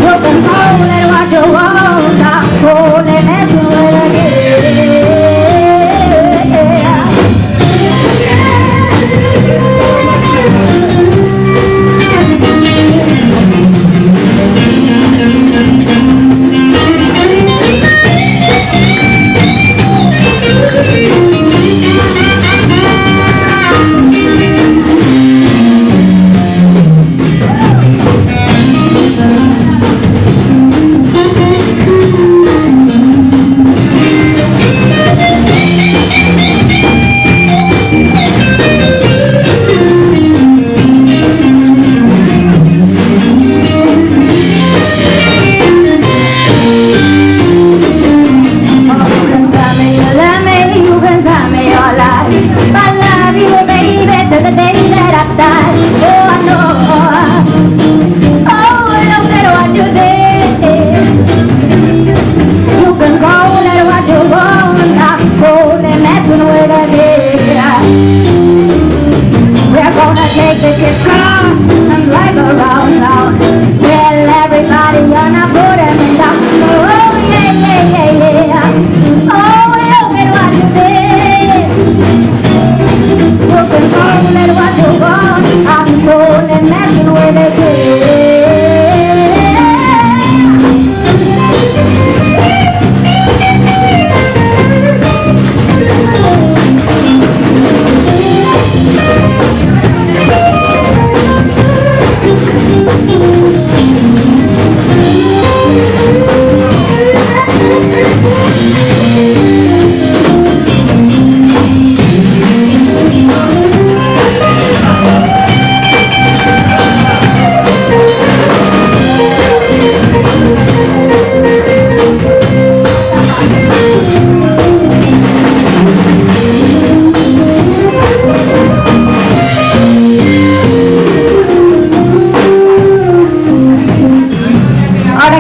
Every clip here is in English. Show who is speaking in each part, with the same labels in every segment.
Speaker 1: Broken home and watch your wall. his car and drive around town. Tell everybody you're not putting me down. Oh yeah, yeah, yeah, yeah. Oh, look at what you did. You can call it what you want. I'm only messing with a kid.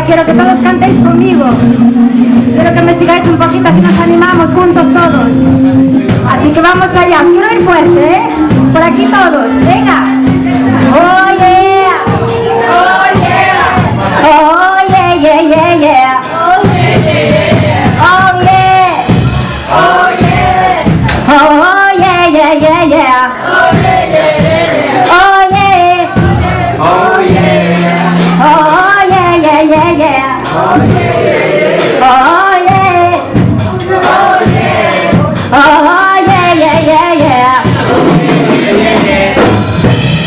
Speaker 1: Quiero que todos cantéis conmigo. Quiero que me sigáis un poquito, así nos animamos juntos todos. Así que vamos allá. Os quiero ir fuerte, ¿eh? Por aquí todos. Venga. Oh yeah. Oh yeah. Oh yeah, yeah, yeah, yeah. Oh yeah, yeah, yeah. Oh yeah. Oh yeah. Oh yeah, yeah, yeah, yeah. Oh yeah, yeah, yeah. Oh yeah. Oh yeah. Oh yeah, yeah, yeah, yeah. Oh yeah, yeah, yeah. Oh yeah. Oh yeah. Oh yeah, yeah, yeah, yeah. Oh yeah, yeah, yeah.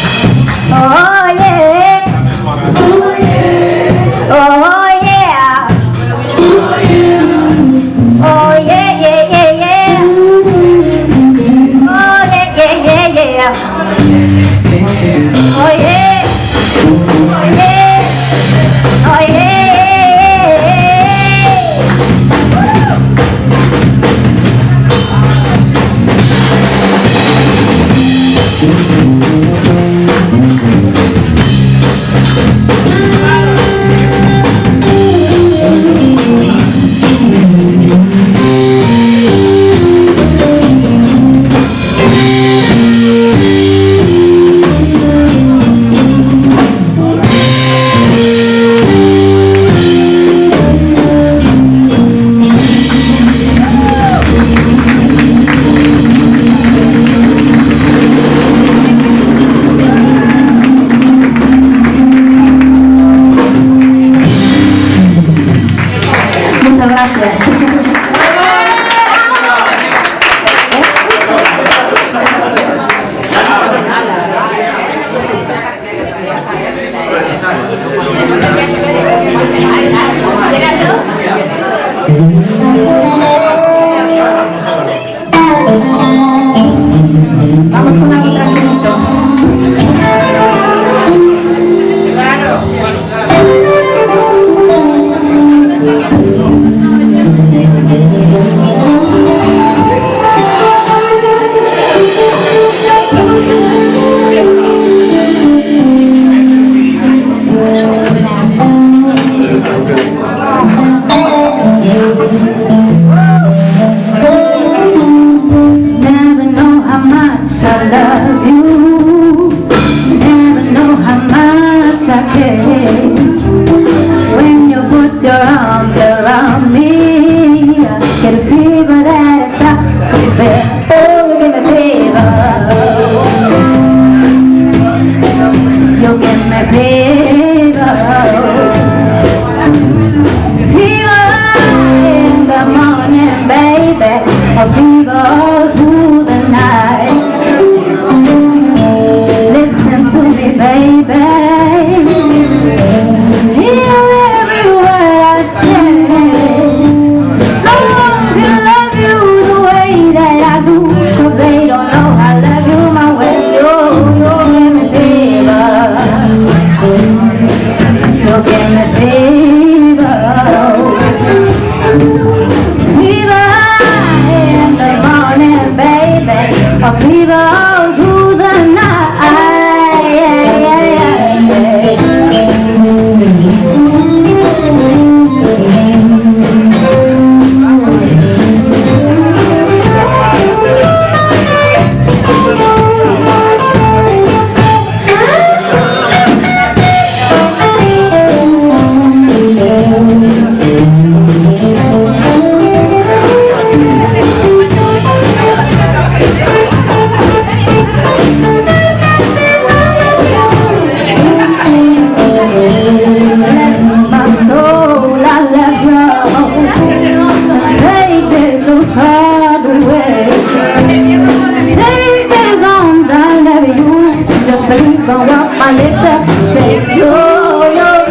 Speaker 1: just believe on what my lips have said. You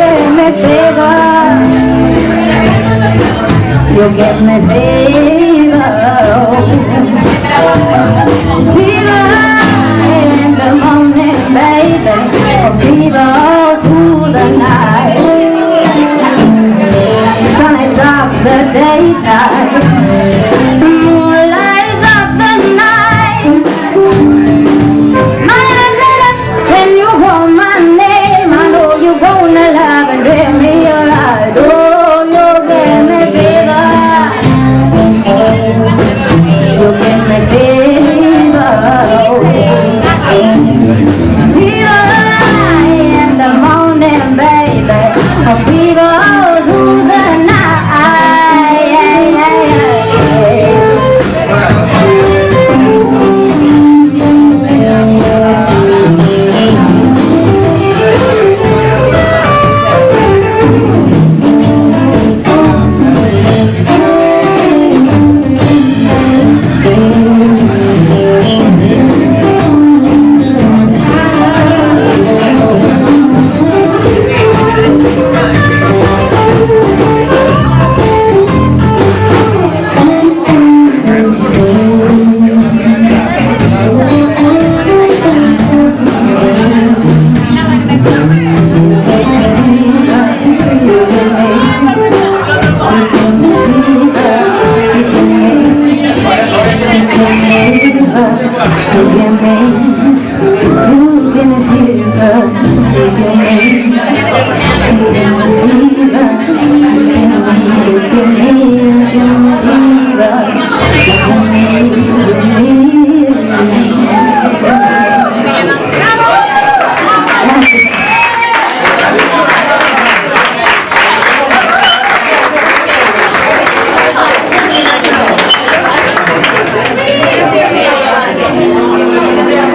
Speaker 1: give me fever. You give me fever. Fever in the morning, baby. Fever through the night. Sun lights up the daytime. Lights up the night. My eyes light up when you call my name. I know you're gonna love and dream me alive. Oh, you give me fever. You give me fever. Fever in the morning, baby. A fever through the night.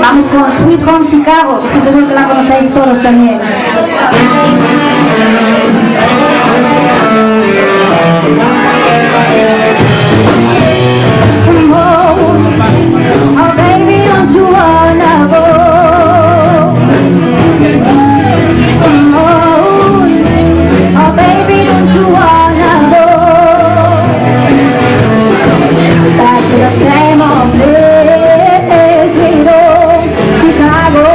Speaker 1: Vamos con Sweet Home Chicago, estoy seguro que la conocéis todos también. Oh baby, don't you wanna go? Oh baby, don't you wanna go? Back to the same old place, sweet home Chicago.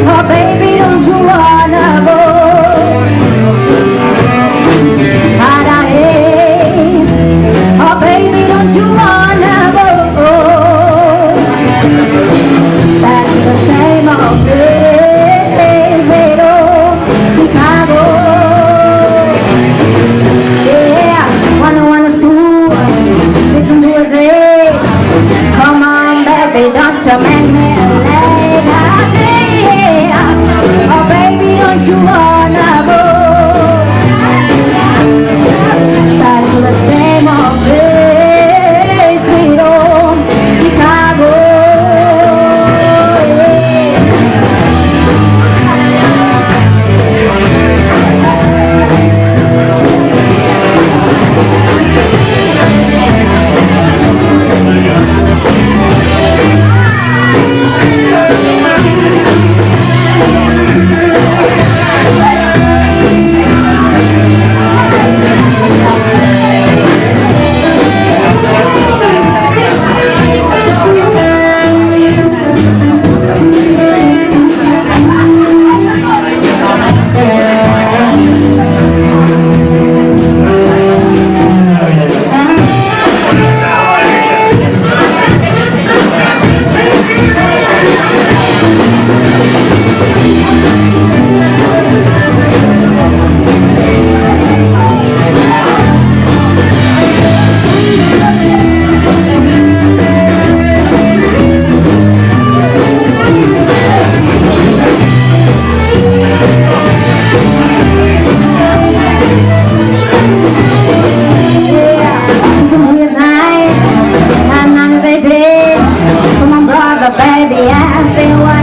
Speaker 1: Oh baby, don't you wanna go? Oh baby, don't you wanna go? Back to the same old place, little Chicago. Yeah, 101 is 2, 6 and 2 is 8. Come on, baby, don't you make me late. Yeah. Oh baby, don't you wanna go? Back to the same old place, sweet home Chicago. Baby, I say what